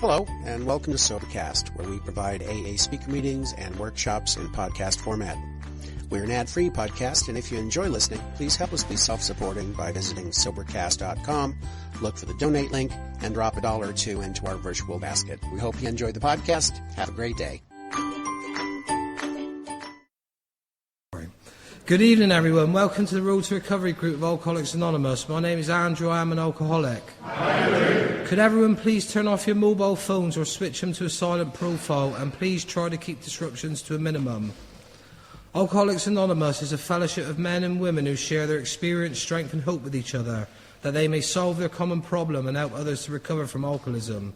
Hello, and welcome to Sobercast, where we provide AA speaker meetings and workshops in podcast format. We're an ad-free podcast, and if you enjoy listening, please help us be self-supporting by visiting Sobercast.com, look for the donate link, and drop $1 or $2 into our virtual basket. We hope you enjoy the podcast. Have a great day. Good evening, everyone. Welcome to the Road to Recovery group of Alcoholics Anonymous. My name is Andrew. I am an alcoholic. Could everyone please turn off your mobile phones or switch them to a silent profile, and please try to keep disruptions to a minimum. Alcoholics Anonymous is a fellowship of men and women who share their experience, strength and hope with each other, that they may solve their common problem and help others to recover from alcoholism.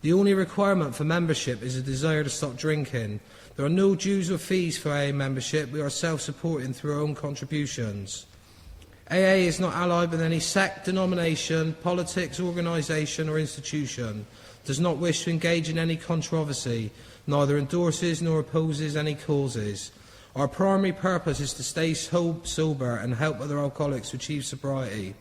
The only requirement for membership is a desire to stop drinking. There are no dues or fees for AA membership. We are self-supporting through our own contributions. AA is not allied with any sect, denomination, politics, organisation or institution, does not wish to engage in any controversy, neither endorses nor opposes any causes. Our primary purpose is to stay sober and help other alcoholics to achieve sobriety.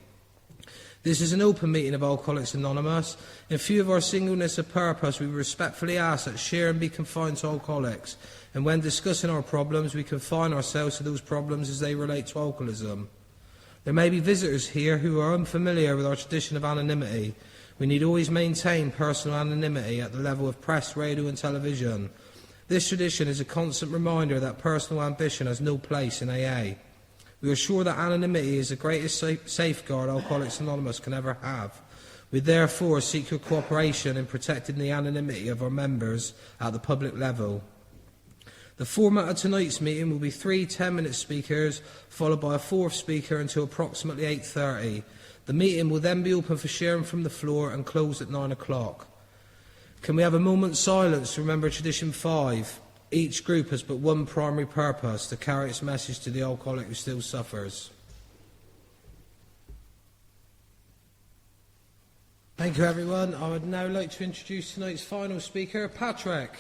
This is an open meeting of Alcoholics Anonymous. In view of our singleness of purpose, we respectfully ask that share and be confined to alcoholics, and when discussing our problems, we confine ourselves to those problems as they relate to alcoholism. There may be visitors here who are unfamiliar with our tradition of anonymity. We need always maintain personal anonymity at the level of press, radio and television. This tradition is a constant reminder that personal ambition has no place in AA. We are sure that anonymity is the greatest safeguard Alcoholics Anonymous can ever have. We therefore seek your cooperation in protecting the anonymity of our members at the public level. The format of tonight's meeting will be 3 10-minute speakers, followed by a 4th speaker until approximately 8:30. The meeting will then be open for sharing from the floor and close at 9 o'clock. Can we have a moment's silence to remember Tradition 5? Each group has but one primary purpose, to carry its message to the alcoholic who still suffers. Thank you, everyone. I would now like to introduce tonight's final speaker, Patrick.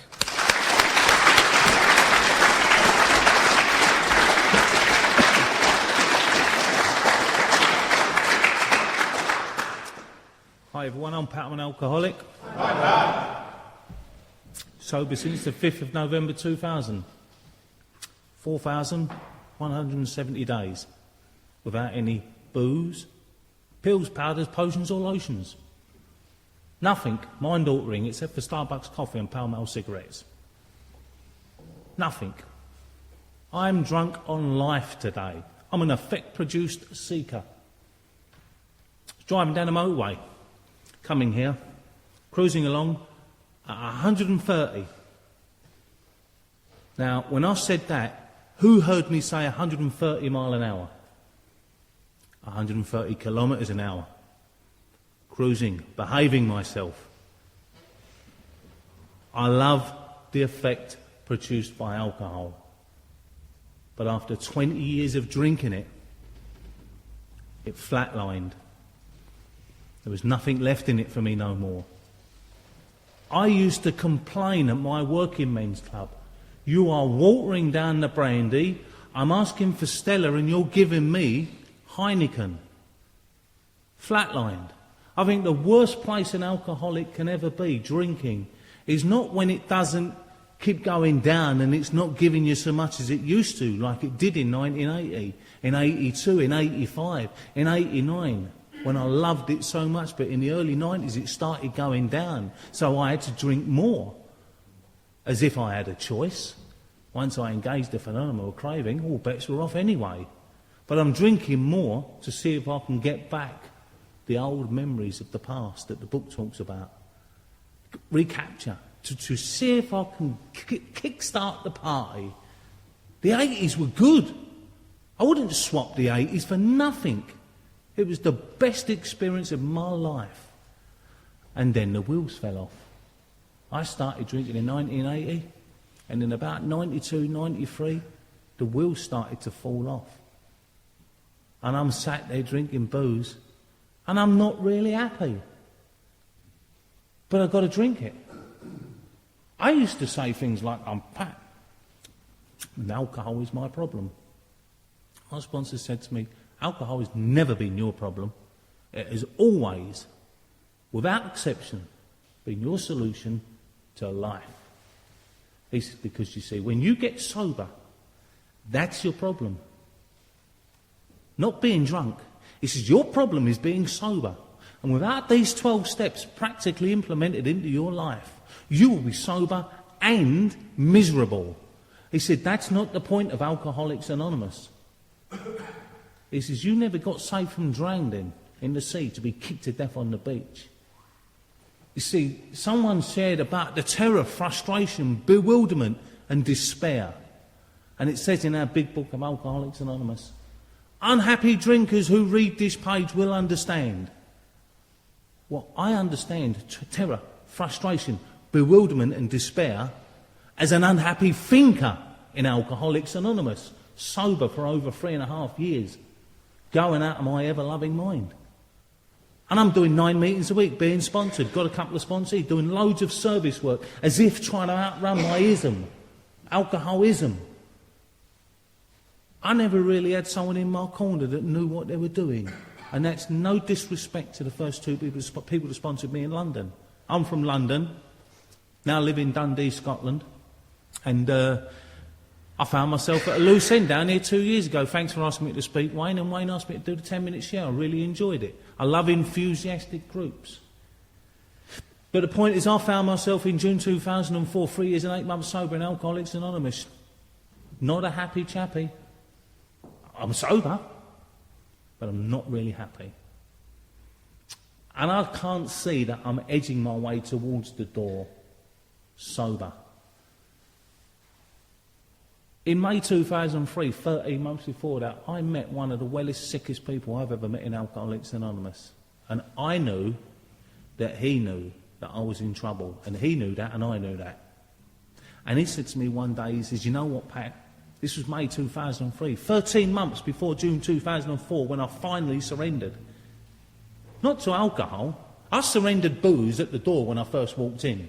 Hi everyone, I'm Pat, I'm an alcoholic. Hi Pat. Sober since the 5th of November 2000. 4,170 days. Without any booze, pills, powders, potions or lotions. Nothing mind-altering except for Starbucks coffee and Pall Mall cigarettes. Nothing. I'm drunk on life today. I'm an effect-produced seeker. Driving down the motorway. Coming here, cruising along at 130. Now, when I said that, who heard me say 130 mile an hour? 130 kilometres an hour. Cruising, behaving myself. I love the effect produced by alcohol. But after 20 years of drinking it, it flatlined. There was nothing left in it for me no more. I used to complain at my working men's club. You are watering down the brandy, I'm asking for Stella and you're giving me Heineken. Flatlined. I think the worst place an alcoholic can ever be, drinking, is not when it doesn't keep going down and it's not giving you so much as it used to, like it did in 1980, in 82, in 85, in 89. When I loved it so much, but in the early 90s it started going down, so I had to drink more, as if I had a choice. Once I engaged the phenomenon of craving, all bets were off anyway. But I'm drinking more to see if I can get back the old memories of the past that the book talks about. Recapture, to see if I can kick-start the party. The 80s were good. I wouldn't swap the 80s for nothing. It was the best experience of my life. And then the wheels fell off. I started drinking in 1980, and in about 92, 93, the wheels started to fall off. And I'm sat there drinking booze, and I'm not really happy. But I've got to drink it. I used to say things like, I'm fat, and alcohol is my problem. My sponsor said to me, alcohol has never been your problem. It has always, without exception, been your solution to life. He says, because you see, when you get sober, that's your problem. Not being drunk. He says, your problem is being sober. And without these 12 steps practically implemented into your life, you will be sober and miserable. He said, that's not the point of Alcoholics Anonymous. He says, you never got saved from drowning in the sea to be kicked to death on the beach. You see, someone shared about the terror, frustration, bewilderment and despair. And it says in our big book of Alcoholics Anonymous, unhappy drinkers who read this page will understand. Well, I understand terror, frustration, bewilderment and despair as an unhappy thinker in Alcoholics Anonymous, sober for over 3.5 years, going out of my ever-loving mind. And I'm doing 9 meetings a week, being sponsored, got a couple of sponsees, doing loads of service work, as if trying to outrun my ism, alcoholism. I never really had someone in my corner that knew what they were doing. And that's no disrespect to the first 2 people that sponsored me in London. I'm from London, now live in Dundee, Scotland, and I found myself at a loose end down here 2 years ago. Thanks for asking me to speak, Wayne, and Wayne asked me to do the 10-minute share. I really enjoyed it. I love enthusiastic groups. But the point is, I found myself in June 2004, 3 years and 8 months sober in Alcoholics Anonymous. Not a happy chappy. I'm sober, but I'm not really happy. And I can't see that I'm edging my way towards the door sober. In May 2003, 13 months before that, I met one of the wellest, sickest people I've ever met in Alcoholics Anonymous. And I knew that he knew that I was in trouble. And he knew that, and I knew that. And he said to me one day, he says, you know what, Pat? This was May 2003, 13 months before June 2004, when I finally surrendered. Not to alcohol. I surrendered booze at the door when I first walked in.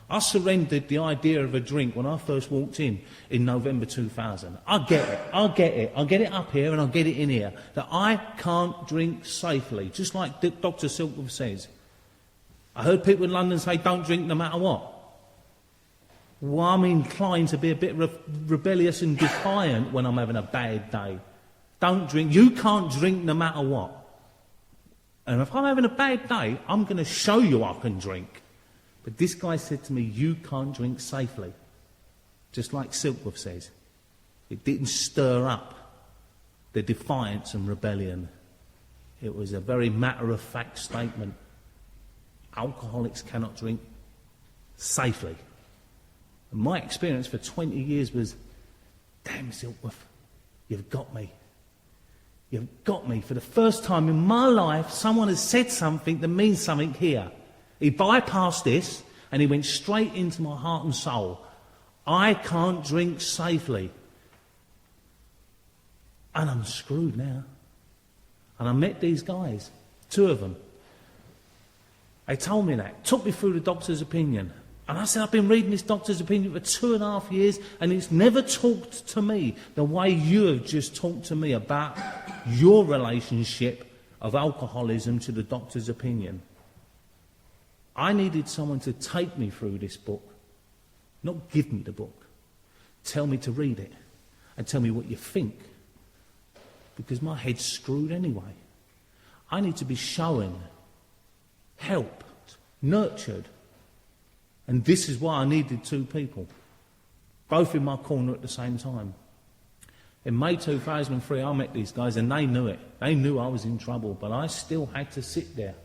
I surrendered the idea of a drink when I first walked in November 2000. I get it. I'll get it up here and I'll get it in here. That I can't drink safely, just like Dr. Silkworth says. I heard people in London say, don't drink no matter what. Well, I'm inclined to be a bit rebellious and defiant when I'm having a bad day. Don't drink. You can't drink no matter what. And if I'm having a bad day, I'm going to show you I can drink. But this guy said to me, you can't drink safely. Just like Silkworth says. It didn't stir up the defiance and rebellion. It was a very matter-of-fact statement. Alcoholics cannot drink safely. And my experience for 20 years was, damn Silkworth, you've got me. You've got me. For the first time in my life, someone has said something that means something here. He bypassed this and he went straight into my heart and soul. I can't drink safely. And I'm screwed now. And I met these guys, 2 of them. They told me that, took me through the doctor's opinion. And I said, I've been reading this doctor's opinion for 2.5 years and it's never talked to me the way you have just talked to me about your relationship of alcoholism to the doctor's opinion. I needed someone to take me through this book, not give me the book. Tell me to read it and tell me what you think, because my head's screwed anyway. I need to be shown, helped, nurtured. And this is why I needed 2 people, both in my corner at the same time. In May 2003, I met these guys and they knew it. They knew I was in trouble, but I still had to sit there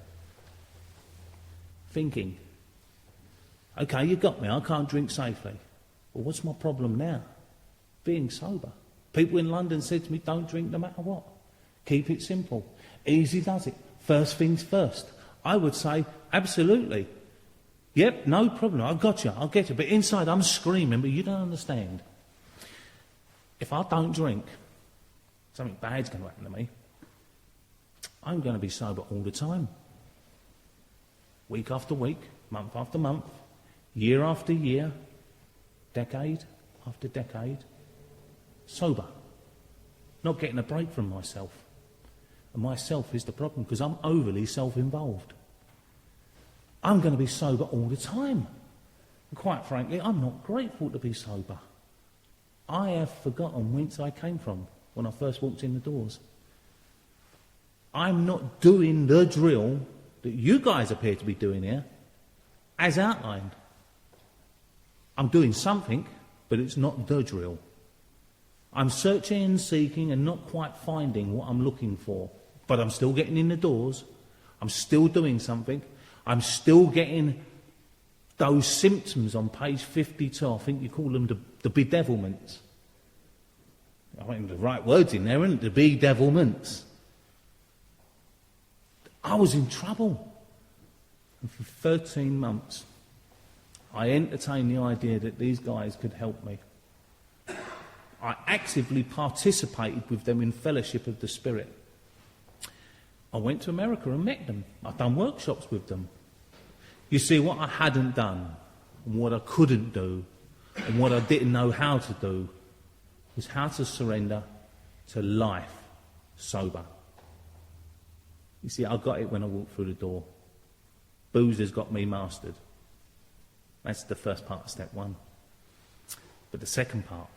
thinking, okay, you got me, I can't drink safely. Well, what's my problem now? Being sober. People in London said to me, don't drink no matter what. Keep it simple. Easy does it. First things first. I would say, absolutely. Yep, no problem, I've got you, I'll get you. But inside I'm screaming, but you don't understand. If I don't drink, something bad's going to happen to me. I'm going to be sober all the time. Week after week, month after month, year after year, decade after decade. Sober. Not getting a break from myself. And myself is the problem, because I'm overly self-involved. I'm going to be sober all the time. And quite frankly, I'm not grateful to be sober. I have forgotten whence I came from when I first walked in the doors. I'm not doing the drill that you guys appear to be doing here, as outlined. I'm doing something, but it's not the drill. I'm searching and seeking and not quite finding what I'm looking for, but I'm still getting in the doors. I'm still doing something. I'm still getting those symptoms on page 52. I think you call them the bedevilments. I mean, the right words in there, isn't it? The bedevilments. I was in trouble. And for 13 months, I entertained the idea that these guys could help me. I actively participated with them in fellowship of the Spirit. I went to America and met them. I've done workshops with them. You see, what I hadn't done, and what I couldn't do, and what I didn't know how to do, was how to surrender to life sober. You see, I got it when I walked through the door. Booze has got me mastered. That's the first part of step one. But the second part,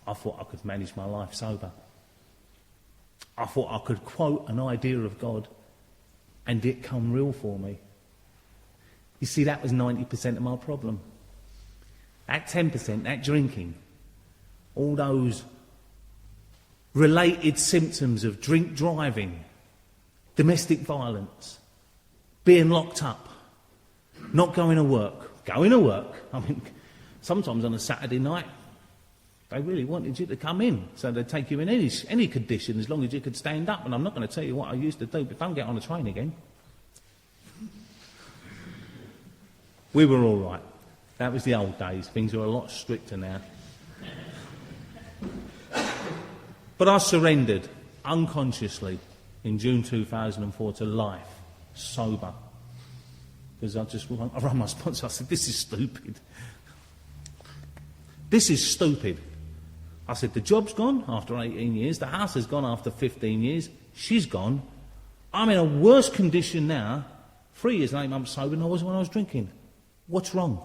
I thought I could manage my life sober. I thought I could quote an idea of God and it come real for me. You see, that was 90% of my problem. That 10%, that drinking, all those related symptoms of drink driving, domestic violence, being locked up, not going to work, going to work. I mean, sometimes on a Saturday night, they really wanted you to come in, so they'd take you in any condition as long as you could stand up. And I'm not going to tell you what I used to do, but don't get on the train again. We were all right. That was the old days. Things are a lot stricter now. But I surrendered unconsciously in June 2004 to life, sober. Because I rang my sponsor, I said, this is stupid. This is stupid. I said, the job's gone after 18 years, the house has gone after 15 years, she's gone. I'm in a worse condition now, 3 years and 8 months sober than I was when I was drinking. What's wrong?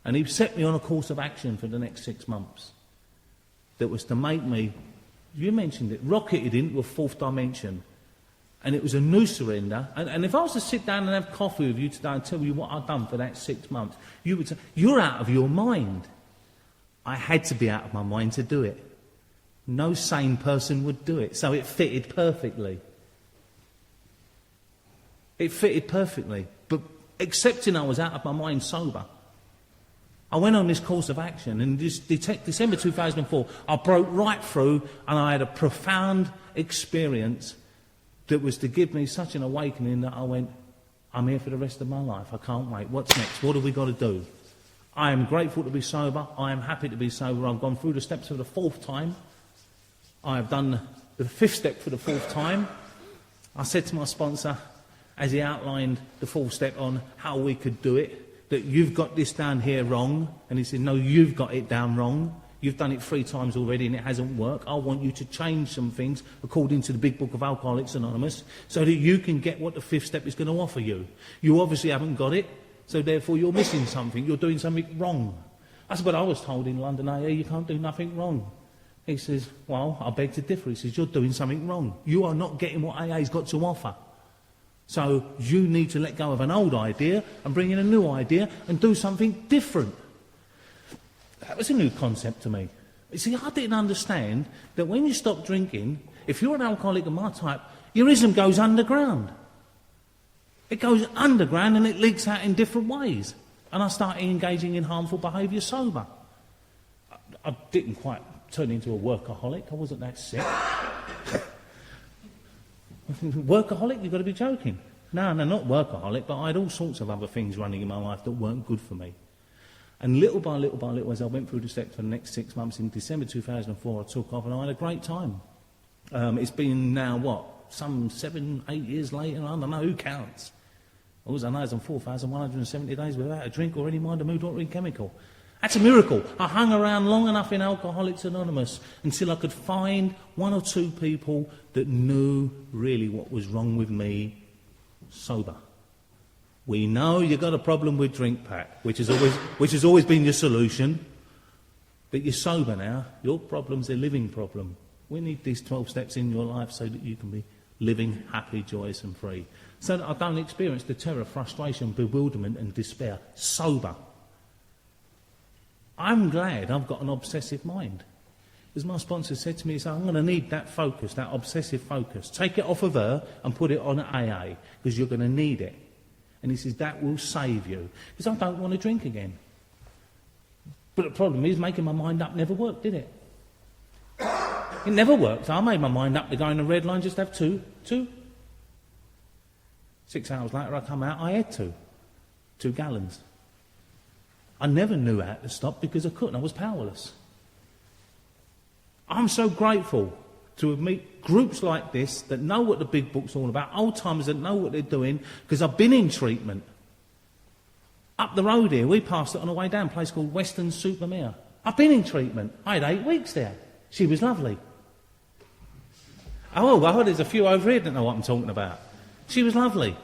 And he set me on a course of action for the next 6 months that was to make me, you mentioned it, rocketed into a fourth dimension. And it was a new surrender. And if I was to sit down and have coffee with you today and tell you what I've done for that 6 months, you would say, you're out of your mind. I had to be out of my mind to do it. No sane person would do it. So it fitted perfectly. It fitted perfectly. But accepting I was out of my mind sober, I went on this course of action, and this December 2004, I broke right through, and I had a profound experience that was to give me such an awakening that I went, I'm here for the rest of my life. I can't wait. What's next? What have we got to do? I am grateful to be sober. I am happy to be sober. I've gone through the steps for the fourth time. I have done the fifth step for the fourth time. I said to my sponsor, as he outlined the fourth step on how we could do it, that you've got this down here wrong. And he said, no, you've got it down wrong. You've done it 3 times already and it hasn't worked. I want you to change some things according to the Big Book of Alcoholics Anonymous so that you can get what the fifth step is going to offer you. You obviously haven't got it, so therefore you're missing something. You're doing something wrong. That's what I was told in London AA, you can't do nothing wrong. He says, well, I beg to differ. He says, you're doing something wrong. You are not getting what AA's got to offer. So you need to let go of an old idea and bring in a new idea and do something different. That was a new concept to me. You see, I didn't understand that when you stop drinking, if you're an alcoholic of my type, your ism goes underground. It goes underground and it leaks out in different ways. And I started engaging in harmful behaviour sober. I didn't quite turn into a workaholic. I wasn't that sick. Workaholic? You've got to be joking. No, not workaholic, but I had all sorts of other things running in my life that weren't good for me. And little by little, as I went through the steps for the next 6 months, in December 2004, I took off and I had a great time. It's been now, some 7, 8 years later, I don't know, who counts? All I know is I'm 4,170 days without a drink or any mind, a mood, or any chemical. That's a miracle. I hung around long enough in Alcoholics Anonymous until I could find 1 or 2 people that knew really what was wrong with me sober. We know you've got a problem with drink pack, which has always been your solution. But you're sober now. Your problem's a living problem. We need these 12 steps in your life so that you can be living happy, joyous and free. So that I don't experience the terror, frustration, bewilderment and despair. Sober. I'm glad I've got an obsessive mind. As my sponsor said to me, he said, I'm going to need that focus, that obsessive focus. Take it off of her and put it on AA, because you're going to need it. And he says, that will save you. Because I don't want to drink again. But the problem is, making my mind up never worked, did it? It never worked. I made my mind up to go in the red line, just have two. 6 hours later, I come out, I had 2 gallons. I never knew how to stop because I couldn't. I was powerless. I'm so grateful to meet groups like this that know what the big book's all about, old-timers that know what they're doing, because I've been in treatment. Up the road here, we passed it on the way down, a place called Western Supermare. I've been in treatment. I had 8 weeks there. She was lovely. Oh, well, there's a few over here that know what I'm talking about. She was lovely.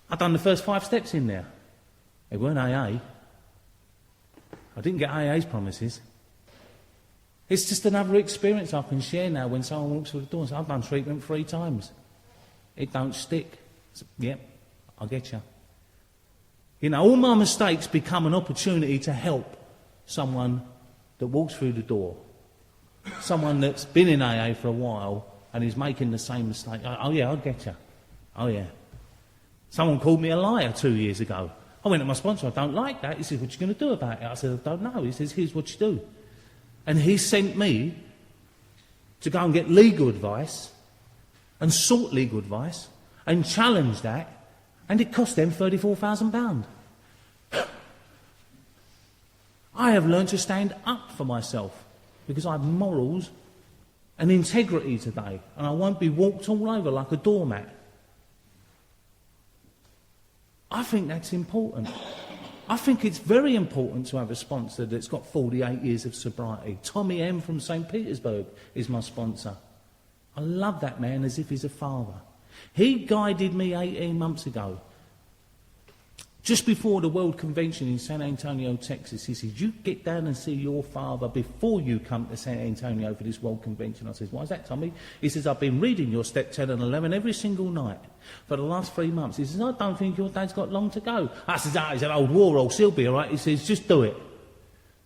I'd done the first 5 steps in there. They weren't AA. I didn't get AA's promises. It's just another experience I can share now when someone walks through the door and says, I've done treatment 3 times. It don't stick. So, yep, I get you. You know, all my mistakes become an opportunity to help someone that walks through the door. Someone that's been in AA for a while and is making the same mistake. Oh yeah, I get you. Oh yeah. Someone called me a liar 2 years ago. I went to my sponsor, I don't like that. He said, what are you going to do about it? I said, I don't know. He says, here's what you do. And he sent me to go and get legal advice and sought legal advice and challenged that, and it cost them £34,000. I have learned to stand up for myself because I have morals and integrity today, and I won't be walked all over like a doormat. I think that's important. I think it's very important to have a sponsor that's got 48 years of sobriety. Tommy M from St. Petersburg is my sponsor. I love that man as if he's a father. He guided me 18 months ago. Just before the World Convention in San Antonio, Texas, he said, you get down and see your father before you come to San Antonio for this World Convention. I said, why is that, Tommy? He says, I've been reading your Step 10 and 11 every single night for the last 3 months. He says, I don't think your dad's got long to go. I said, he's an old war horse, he'll be all right. He says, just do it.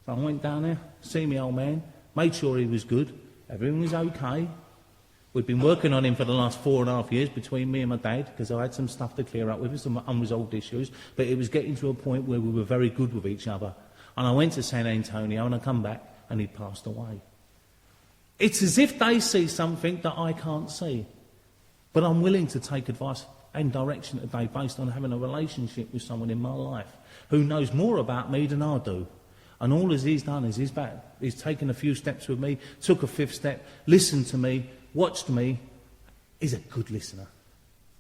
So I went down there, see my old man, made sure he was good, everything was okay. We've been working on him for the last 4.5 years between me and my dad, because I had some stuff to clear up with him, some unresolved issues, but it was getting to a point where we were very good with each other. And I went to San Antonio and I come back and he'd passed away. It's as if they see something that I can't see. But I'm willing to take advice and direction today based on having a relationship with someone in my life who knows more about me than I do. And all as he's done is he's taken a few steps with me, took a 5th step, listened to me, watched me. He's a good listener.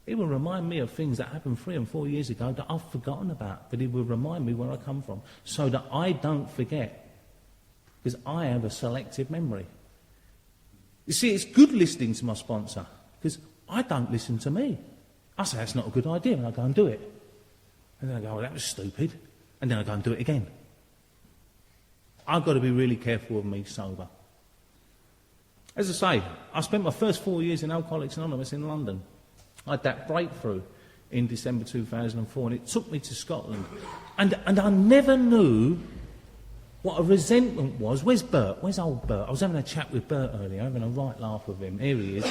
He will remind me of things that happened 3 and 4 years ago that I've forgotten about, but he will remind me where I come from so that I don't forget, because I have a selective memory. You see, it's good listening to my sponsor, because I don't listen to me. I say that's not a good idea and I go and do it. And then I go, oh, that was stupid. And then I go and do it again. I've got to be really careful of me sober. As I say, I spent my first 4 years in Alcoholics Anonymous in London. I had that breakthrough in December 2004, and it took me to Scotland. And I never knew what a resentment was. Where's Bert? Where's old Bert? I was having a chat with Bert earlier, having a right laugh with him. Here he is.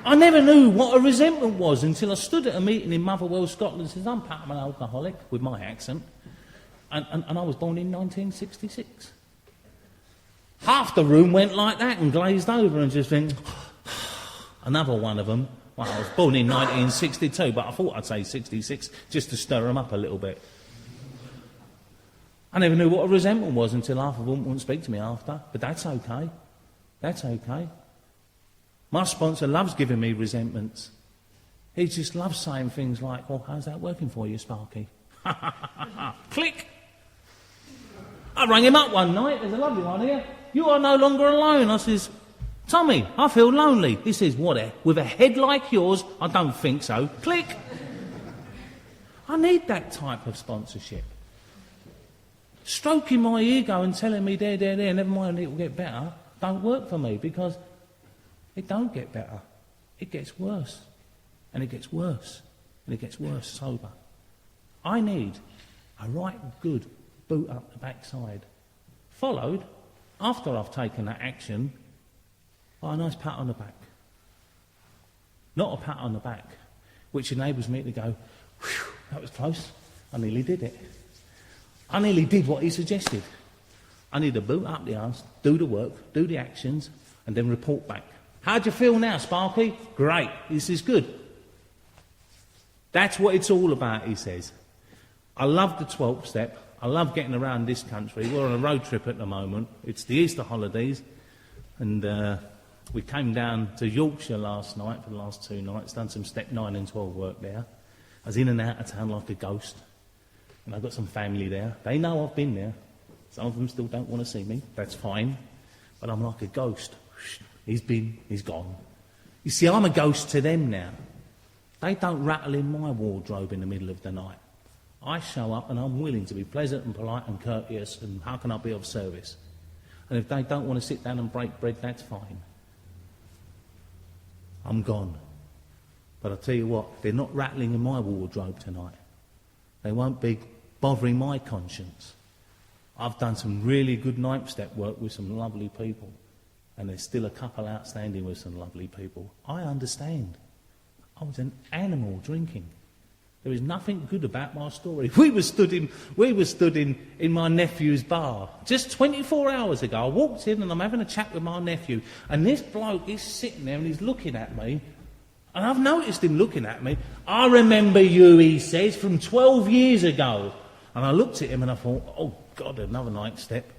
I never knew what a resentment was until I stood at a meeting in Motherwell, Scotland, and said, I'm part of an alcoholic, with my accent, and I was born in 1966. Half the room went like that and glazed over and just went, another one of them. Well, I was born in 1962, but I thought I'd say 66 just to stir them up a little bit. I never knew what a resentment was until half of them wouldn't speak to me after, but that's okay. That's okay. My sponsor loves giving me resentments. He just loves saying things like, well, how's that working for you, Sparky? Click! I rang him up one night, there's a lovely one here. You are no longer alone. I says, Tommy, I feel lonely. He says, what, with a head like yours? I don't think so. Click. I need that type of sponsorship. Stroking my ego and telling me there, never mind, it will get better, don't work for me, because it don't get better. It gets worse. And it gets worse. And it gets worse sober. I need a right good boot up the backside, followed, after I've taken that action, by a nice pat on the back. Not a pat on the back, which enables me to go, whew, that was close. I nearly did it. I nearly did what he suggested. I need to boot up the arse, do the work, do the actions, and then report back. How do you feel now, Sparky? Great. This is good. That's what it's all about, he says. I love the 12th step. I love getting around this country. We're on a road trip at the moment. It's the Easter holidays. And we came down to Yorkshire last night for the last 2 nights, done some step 9 and 12 work there. I was in and out of town like a ghost. And I've got some family there. They know I've been there. Some of them still don't want to see me. That's fine. But I'm like a ghost. He's been, he's gone. You see, I'm a ghost to them now. They don't rattle in my wardrobe in the middle of the night. I show up and I'm willing to be pleasant and polite and courteous, and how can I be of service? And if they don't want to sit down and break bread, that's fine. I'm gone. But I'll tell you what, they're not rattling in my wardrobe tonight. They won't be bothering my conscience. I've done some really good night step work with some lovely people, and there's still a couple outstanding with some lovely people. I understand. I was an animal drinking. There is nothing good about my story. We were stood in my nephew's bar just 24 hours ago. I walked in and I'm having a chat with my nephew, and this bloke is sitting there and he's looking at me, and I've noticed him looking at me. I remember you, he says, from 12 years ago. And I looked at him and I thought, oh God, another night step.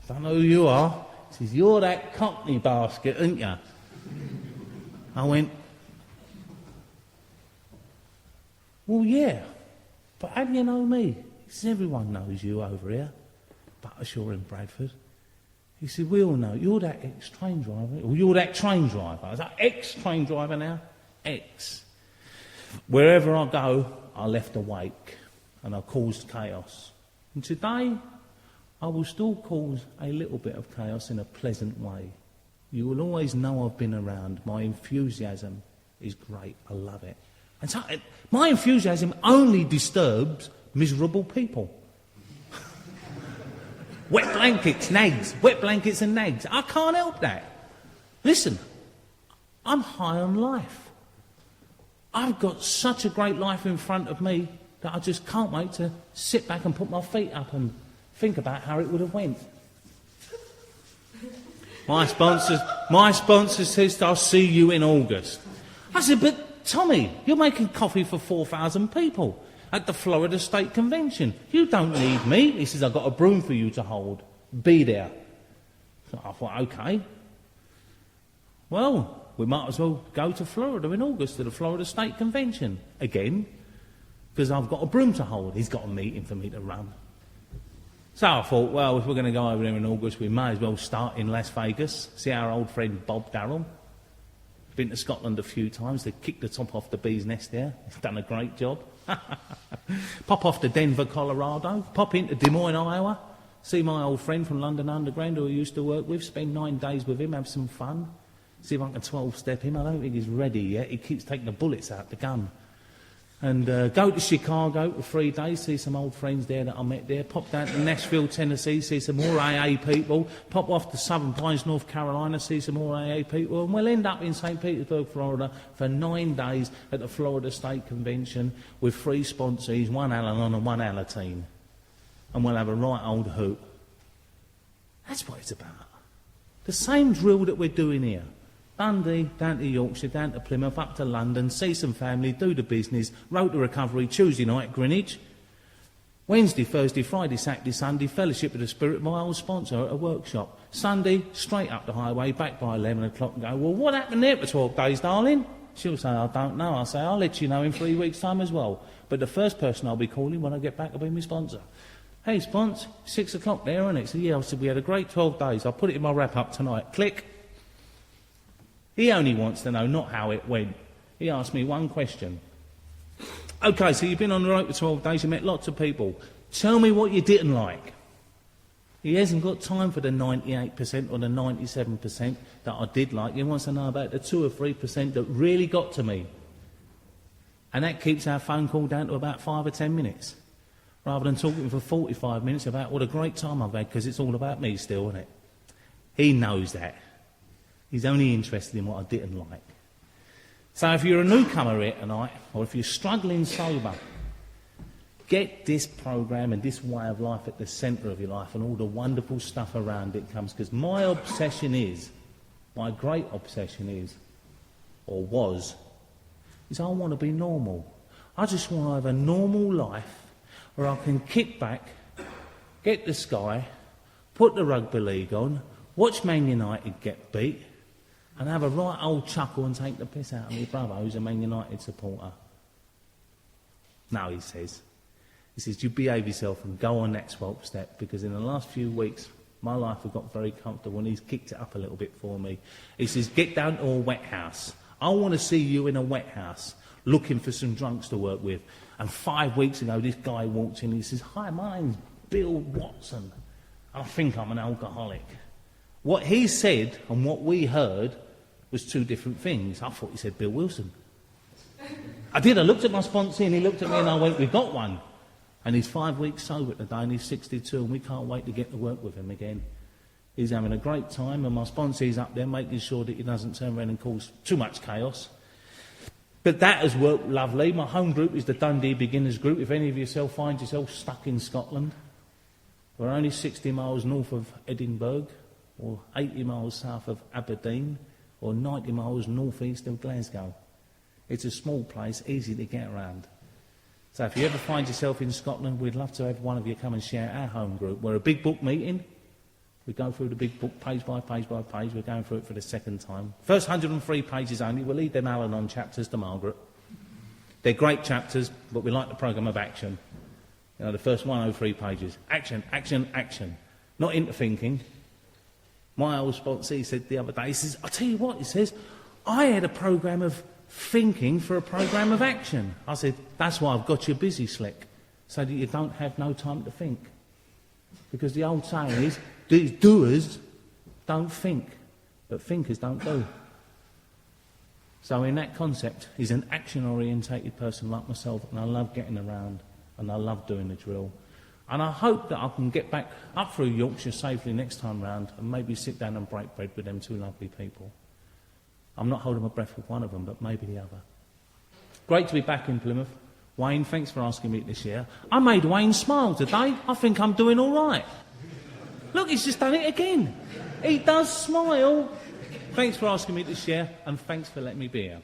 Don't know who you are. He says, you're that Cockney basket, aren't you? I went, well, yeah, but how do you know me? He says, everyone knows you over here, Buttershore in Bradford. He said, we all know, you're that ex-train driver. Well, you're that train driver. I was like, ex-train driver now? Ex. Wherever I go, I left a wake, and I caused chaos. And today, I will still cause a little bit of chaos in a pleasant way. You will always know I've been around. My enthusiasm is great. I love it. And so, my enthusiasm only disturbs miserable people. Wet blankets, nags. Wet blankets and nags. I can't help that. Listen, I'm high on life. I've got such a great life in front of me that I just can't wait to sit back and put my feet up and think about how it would have went. My sponsor says, I'll see you in August. I said, but Tommy, you're making coffee for 4,000 people at the Florida State Convention. You don't need me. He says, I've got a broom for you to hold. Be there. So I thought, OK. Well, we might as well go to Florida in August to the Florida State Convention again, because I've got a broom to hold. He's got a meeting for me to run. So I thought, well, if we're going to go over there in August, we may as well start in Las Vegas, see our old friend Bob Darrell. Been to Scotland a few times. They kicked the top off the bee's nest there. He's done a great job. Pop off to Denver, Colorado. Pop into Des Moines, Iowa. See my old friend from London Underground who I used to work with. Spend 9 days with him, have some fun. See if I can 12-step him. I don't think he's ready yet. He keeps taking the bullets out the gun. And go to Chicago for 3 days, see some old friends there that I met there. Pop down to Nashville, Tennessee, see some more AA people. Pop off to Southern Pines, North Carolina, see some more AA people. And we'll end up in St. Petersburg, Florida for 9 days at the Florida State Convention with 3 sponsees, 1 Al-Anon and 1 Alateen. And we'll have a right old hoot. That's what it's about. The same drill that we're doing here. Dundee, down to Yorkshire, down to Plymouth, up to London, see some family, do the business, road to recovery, Tuesday night, Greenwich. Wednesday, Thursday, Friday, Saturday, Sunday, Fellowship of the Spirit, my old sponsor at a workshop. Sunday, straight up the highway, back by 11 o'clock and go, well, what happened there for 12 days, darling? She'll say, I don't know. I'll say, I'll let you know in 3 weeks' time as well. But the first person I'll be calling when I get back will be my sponsor. Hey, spons, 6 o'clock there, isn't it? So, yeah, I said, we had a great 12 days. I'll put it in my wrap-up tonight. Click. He only wants to know not how it went. He asked me one question. OK, so you've been on the road for 12 days, you met lots of people. Tell me what you didn't like. He hasn't got time for the 98% or the 97% that I did like. He wants to know about the 2 or 3% that really got to me. And that keeps our phone call down to about 5 or 10 minutes. Rather than talking for 45 minutes about what a great time I've had, because it's all about me still, isn't it? He knows that. He's only interested in what I didn't like. So if you're a newcomer here tonight, or if you're struggling sober, get this program and this way of life at the centre of your life, and all the wonderful stuff around it comes. Because my obsession is, my great obsession is, or was, is I want to be normal. I just want to have a normal life where I can kick back, get the Sky, put the rugby league on, watch Man United get beat, and have a right old chuckle and take the piss out of my brother who's a Man United supporter. No, he says, you behave yourself and go on that 12 step, because in the last few weeks, my life has got very comfortable and he's kicked it up a little bit for me. He says, get down to a wet house. I want to see you in a wet house, looking for some drunks to work with. And 5 weeks ago, this guy walked in and he says, hi, my name's Bill Watson. I think I'm an alcoholic. What he said and what we heard was two different things. I thought he said Bill Wilson. I did. I looked at my sponsor and he looked at me and I went, we've got one. And he's 5 weeks sober today and he's 62 and we can't wait to get to work with him again. He's having a great time and my sponsor's up there making sure that he doesn't turn around and cause too much chaos. But that has worked lovely. My home group is the Dundee Beginners Group. If any of yourself find yourself stuck in Scotland, we're only 60 miles north of Edinburgh, or 80 miles south of Aberdeen, or 90 miles northeast of Glasgow. It's a small place, easy to get around. So if you ever find yourself in Scotland, we'd love to have one of you come and share our home group. We're a big book meeting. We go through the big book page by page by page. We're going through it for the second time. First 103 pages only. We'll leave them Al-Anon chapters to Margaret. They're great chapters, but we like the programme of action. You know, the first 103 pages. Action, action, action. Not into thinking. My old sponsor, he said the other day, he says, I'll tell you what, he says, I had a programme of thinking for a programme of action. I said, that's why I've got you busy, Slick, so that you don't have no time to think. Because the old saying is, these doers don't think, but thinkers don't do. So in that concept, he's an action-orientated person like myself, and I love getting around, and I love doing the drill. And I hope that I can get back up through Yorkshire safely next time round and maybe sit down and break bread with them two lovely people. I'm not holding my breath with one of them, but maybe the other. Great to be back in Plymouth. Wayne, thanks for asking me this year. I made Wayne smile today. I think I'm doing all right. Look, he's just done it again. He does smile. Thanks for asking me to share, and thanks for letting me be here.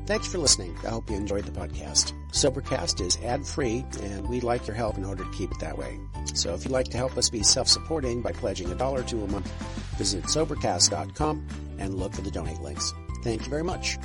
Thanks for listening. I hope you enjoyed the podcast. Sobercast is ad-free, and we'd like your help in order to keep it that way. So if you'd like to help us be self-supporting by pledging $1 or $2 a month, visit Sobercast.com and look for the donate links. Thank you very much.